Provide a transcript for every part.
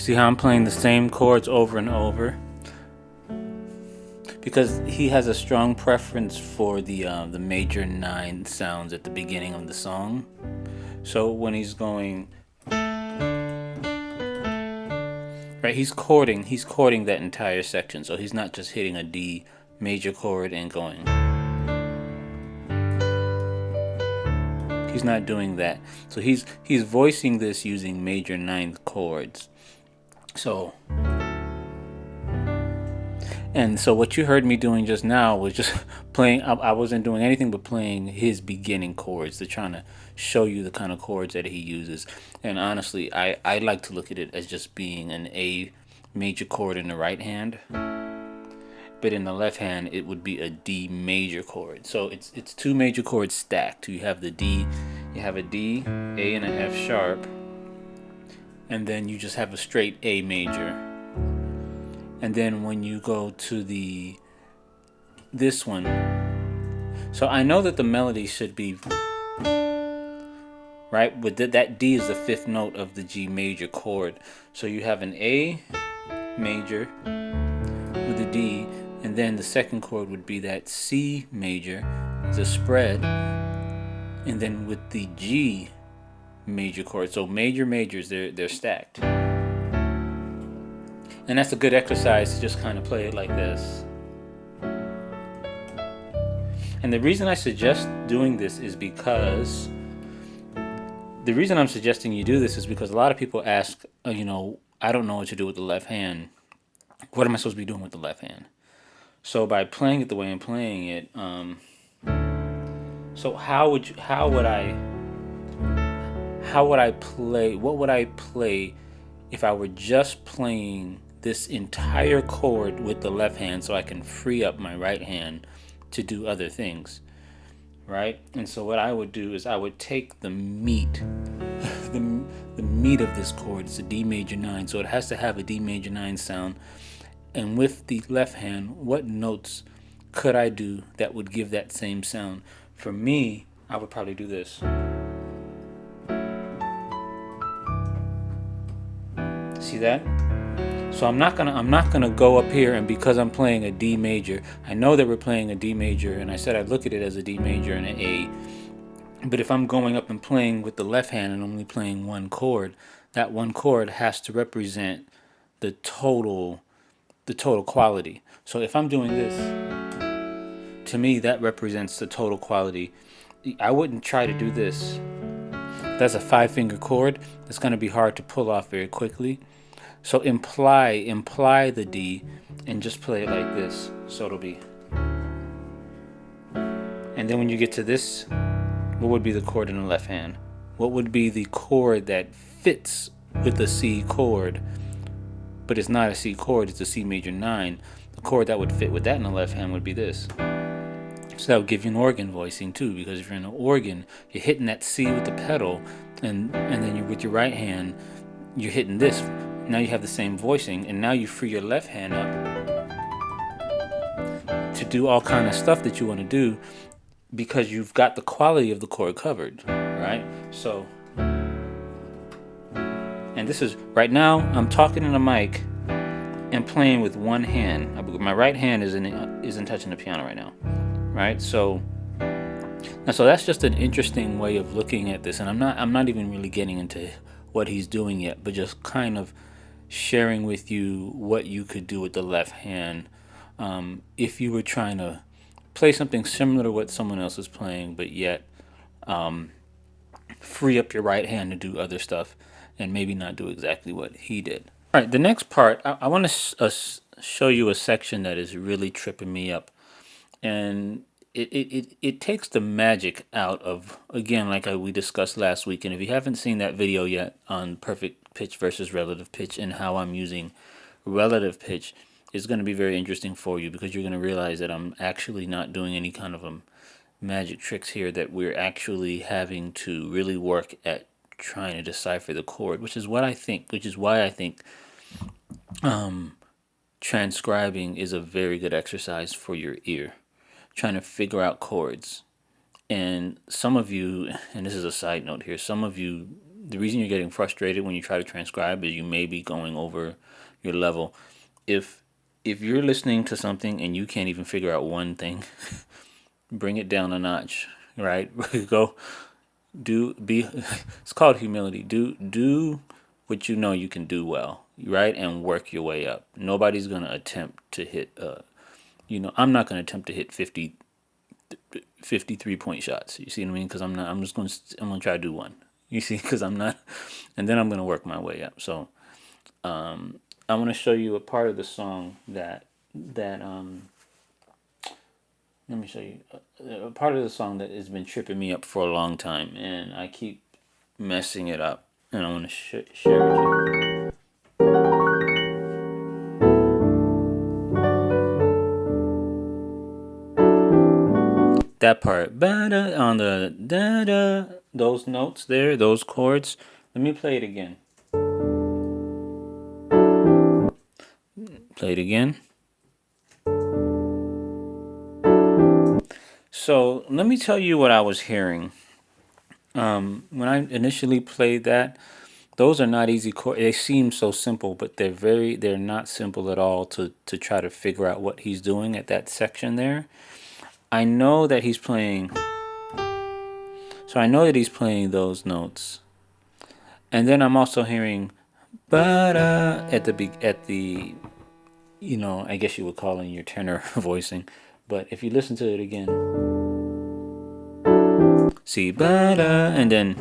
See how I'm playing the same chords over and over? Because he has a strong preference for the major 9 sounds at the beginning of the song. So when he's going, right, he's chording that entire section. So he's not just hitting a D major chord and going. He's not doing that. So he's voicing this using major 9 chords. So what you heard me doing just now was just playing. I wasn't doing anything but playing his beginning chords. They're trying to show you the kind of chords that he uses. And honestly, I like to look at it as just being an A major chord in the right hand. But in the left hand, it would be a D major chord. So it's 2 major chords stacked. You have the D, you have a D, A, and an F sharp. And then you just have a straight A major. And then when you go to this one, so I know that the melody should be right, but that D is the 5th note of the G major chord. So you have an A major with a D, and then the second chord would be that C major, the spread, and then with the G major chord. So majors, they're stacked. And that's a good exercise to just kind of play it like this. And the reason I suggest doing this is because the reason I'm suggesting you do this is because a lot of people ask, I don't know what to do with the left hand. What am I supposed to be doing with the left hand? So by playing it the way I'm playing it, so how would I play? What would I play if I were just playing this entire chord with the left hand so I can free up my right hand to do other things, right? And so what I would do is I would take the meat, the meat of this chord. It's a D major 9, so it has to have a D major 9 sound. And with the left hand, what notes could I do that would give that same sound? For me, I would probably do this. See that? So I'm not gonna go up here, and because I'm playing a D major, I know that we're playing a D major, and I said I'd look at it as a D major and an A. But if I'm going up and playing with the left hand and only playing one chord, that one chord has to represent the total quality. So if I'm doing this, to me that represents the total quality. I wouldn't try to do this. That's a 5-finger chord. It's going to be hard to pull off very quickly. So imply the D and just play it like this. So it'll be. And then when you get to this, what would be the chord in the left hand? What would be the chord that fits with the C chord, but it's not a C chord, it's a C major 9. The chord that would fit with that in the left hand would be this. So that would give you an organ voicing too, because if you're in an organ, you're hitting that C with the pedal, and then with your right hand, you're hitting this. Now you have the same voicing, and now you free your left hand up to do all kind of stuff that you want to do, because you've got the quality of the chord covered, right? So, and this is, right now, I'm talking in a mic and playing with one hand. My right hand isn't touching the piano right now, right? So that's just an interesting way of looking at this, and I'm not even really getting into what he's doing yet, but just kind of sharing with you what you could do with the left hand if you were trying to play something similar to what someone else is playing, but yet free up your right hand to do other stuff and maybe not do exactly what he did. All right, the next part, I want to show you a section that is really tripping me up, and it takes the magic out of, again, like we discussed last week. And if you haven't seen that video yet on perfect pitch versus relative pitch and how I'm using relative pitch, it's going to be very interesting for you, because you're going to realize that I'm actually not doing any kind of magic tricks here, that we're actually having to really work at trying to decipher the chord, which is why I think transcribing is a very good exercise for your ear, trying to figure out chords. And some of you, and this is a side note here, some of you the reason you're getting frustrated when you try to transcribe is you may be going over your level. If you're listening to something and you can't even figure out one thing, bring it down a notch, right? Go be it's called humility. Do what you know you can do well, right? And work your way up. Nobody's going to attempt to hit I'm not going to attempt to hit 53-point shots. You see what I mean? Because I'm going to try to do one. You see, because I'm not, and then I'm going to work my way up. So I want to show you a part of the song that let me show you a part of the song that has been tripping me up for a long time, and I keep messing it up, and I want to share with you. That part, ba-da, on the da-da, those notes there, those chords. Let me play it again. Play it again. So let me tell you what I was hearing. When I initially played that, those are not easy chords. They seem so simple, but they're not simple at all to try to figure out what he's doing at that section there. I know that he's playing, so I know that he's playing those notes. And then I'm also hearing ba-da at the I guess you would call in your tenor voicing. But if you listen to it again, see ba-da, and then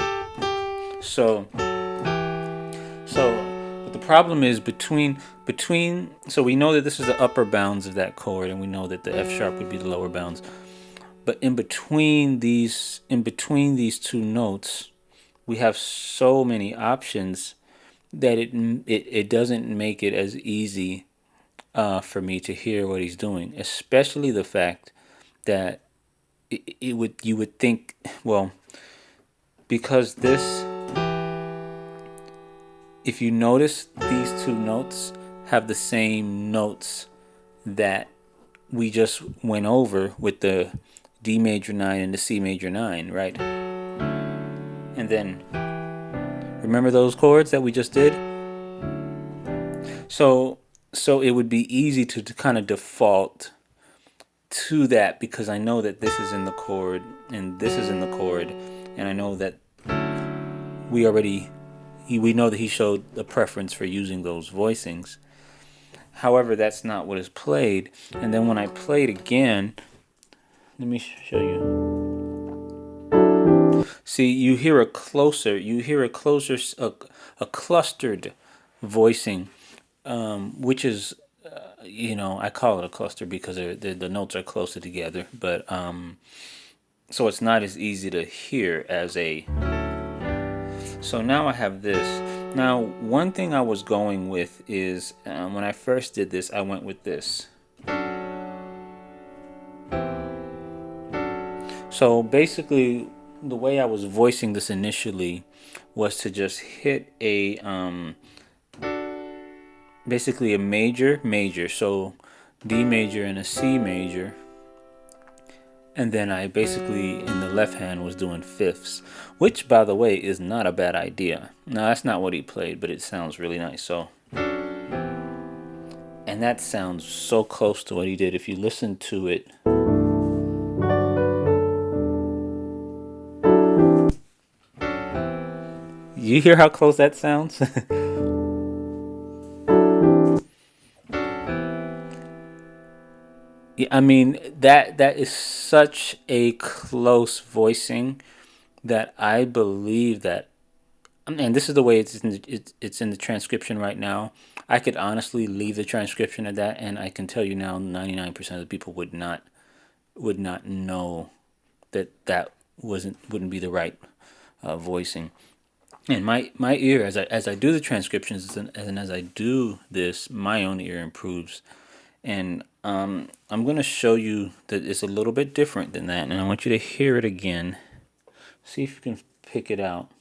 so but the problem is between so we know that this is the upper bounds of that chord, and we know that the F sharp would be the lower bounds. But in between these two notes, we have so many options that it doesn't make it as easy for me to hear what he's doing, especially the fact that you would think, well, because this, if you notice, these two notes have the same notes that we just went over with the D major 9 and the C major 9, right? And then remember those chords that we just did? So it would be easy to kind of default to that, because I know that this is in the chord and this is in the chord, and I know that we know that he showed a preference for using those voicings. However, that's not what is played. And then when I play it again, let me show you. See, you hear a clustered voicing, which is, I call it a cluster because the notes are closer together. But so it's not as easy to hear as a. So now I have this. Now, one thing I was going with is when I first did this, I went with this. So basically, the way I was voicing this initially was to just hit a basically a major, so D major and a C major, and then I basically in the left hand was doing fifths, which by the way is not a bad idea. Now that's not what he played, but it sounds really nice. So, and that sounds so close to what he did if you listen to it. You hear how close that sounds? Yeah, I mean that is such a close voicing that I believe that, and this is the way it's in the transcription right now. I could honestly leave the transcription at that, and I can tell you now, 99% of the people would not know that wouldn't be the right voicing. And my ear, as I do the transcriptions and as I do this, my own ear improves. And I'm going to show you that it's a little bit different than that, and I want you to hear it again. See if you can pick it out.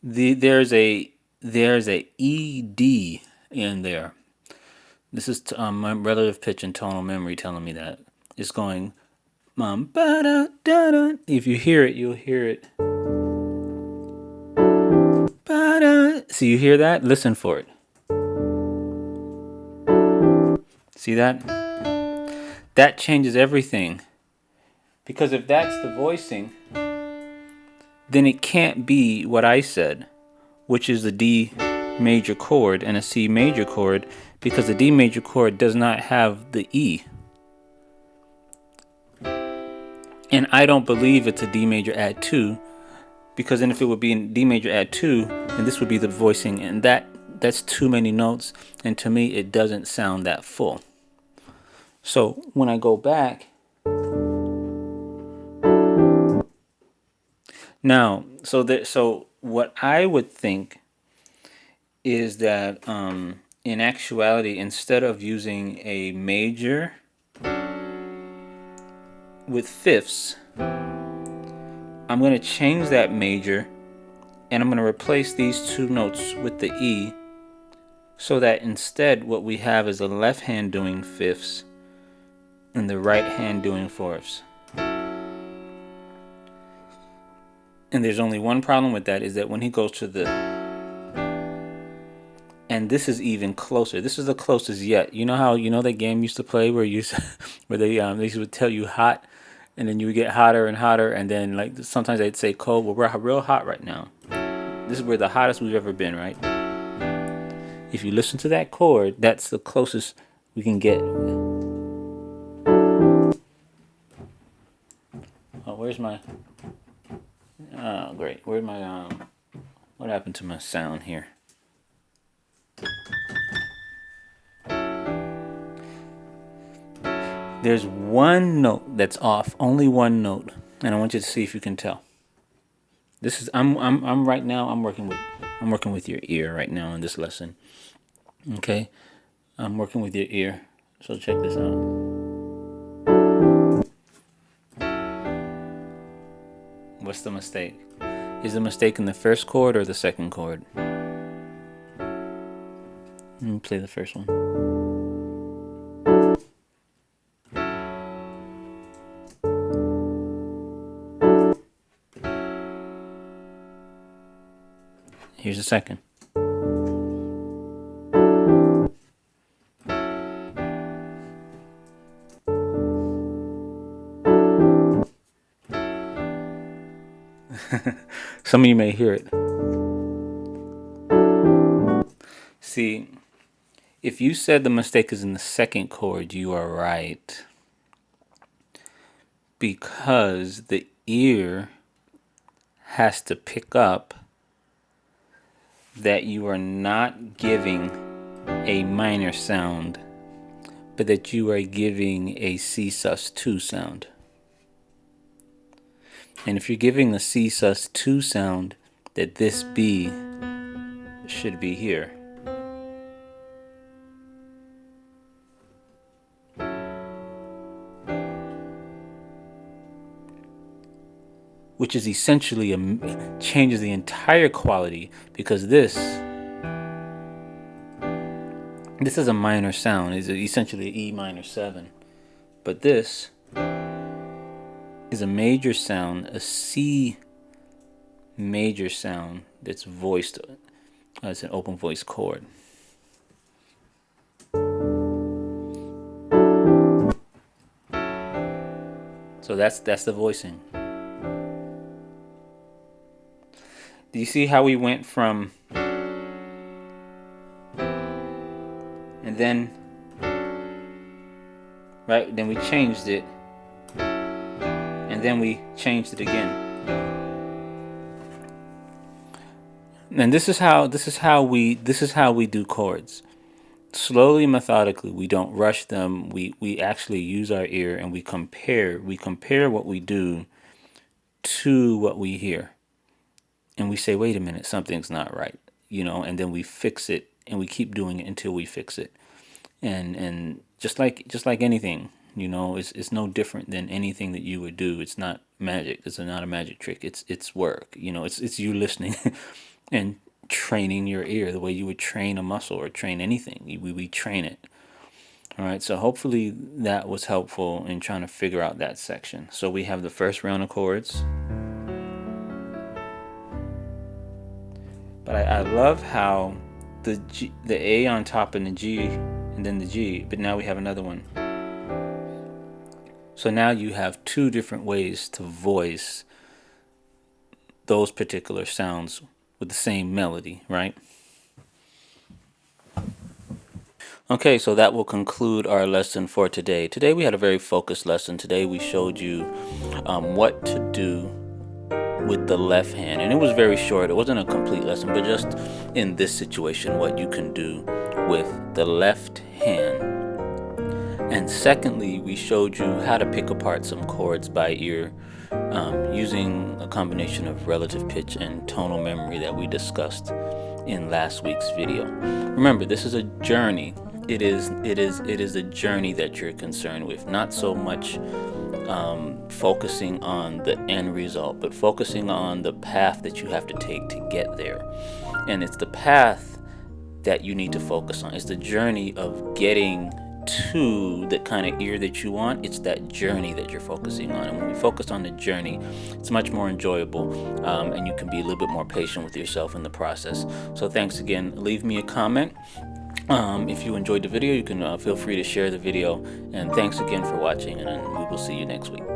There's a there's a ED in there. This is my relative pitch and tonal memory telling me that. It's going ba-da-da-da. If you hear it, you'll hear it. Ba-da. So you hear that? Listen for it. See that? That changes everything. Because if that's the voicing, then it can't be what I said, which is a D major chord and a C major chord, because the D major chord does not have the E. And I don't believe it's a D major add 2, because then if it would be in D major add 2, then this would be the voicing, and that's too many notes, and to me it doesn't sound that full. So when I go back now, so what I would think is that in actuality, instead of using a major with fifths, I'm going to change that major and I'm going to replace these two notes with the E, so that instead what we have is the left hand doing fifths and the right hand doing fourths. And there's only one problem with that, is that when he goes to the, and this is even closer. This is the closest yet. You know how, you know that game used to play where you where they would tell you hot, and then you would get hotter and hotter, and then like sometimes they'd say cold. Well, we're real hot right now. This is where the hottest we've ever been, right? If you listen to that chord, that's the closest we can get. Oh, where's my? Oh, great. Where's my? What happened to my sound here? There's one note that's off, only one note, and I want you to see if you can tell. This is I'm right now I'm working with your ear right now in this lesson. Okay? I'm working with your ear. So check this out. What's the mistake? Is the mistake in the first chord or the second chord? Let me play the first one. Here's the second. Some of you may hear it. See, if you said the mistake is in the second chord, you are right. Because the ear has to pick up that you are not giving a minor sound, but that you are giving a C sus2 sound. And if you're giving a C sus2 sound, that this B should be here. Which is essentially changes the entire quality, because this is a minor sound. It's essentially an E minor 7. But this is a major sound, a C major sound that's voiced as an open voice chord. So that's the voicing. Do you see how we went from, and then, right, then we changed it, and then we changed it again. And this is how we do chords. Slowly, methodically. We don't rush them. We actually use our ear and we compare what we do to what we hear. And we say, wait a minute, something's not right, and then we fix it, and we keep doing it until we fix it. And just like anything, it's no different than anything that you would do. It's not magic. It's not a magic trick. It's work. It's you listening and training your ear, the way you would train a muscle or train anything. We train it. All right, so hopefully that was helpful in trying to figure out that section. So we have the first round of chords. But I love how the A on top and the G and then the G, but now we have another one. So now you have two different ways to voice those particular sounds with the same melody, right? Okay, so that will conclude our lesson for today. Today we had a very focused lesson. Today we showed you what to do with the left hand, and it was very short. It wasn't a complete lesson, but just in this situation, what you can do with the left hand. And secondly, we showed you how to pick apart some chords by ear using a combination of relative pitch and tonal memory that we discussed in last week's video. Remember, this is a journey. It is a journey that you're concerned with, not so much focusing on the end result, but focusing on the path that you have to take to get there. And it's the path that you need to focus on. It's the journey of getting to the kind of ear that you want. It's that journey that you're focusing on. And when we focus on the journey, it's much more enjoyable, and you can be a little bit more patient with yourself in the process. So thanks again. Leave me a comment. If you enjoyed the video, you can feel free to share the video. And thanks again for watching, and we will see you next week.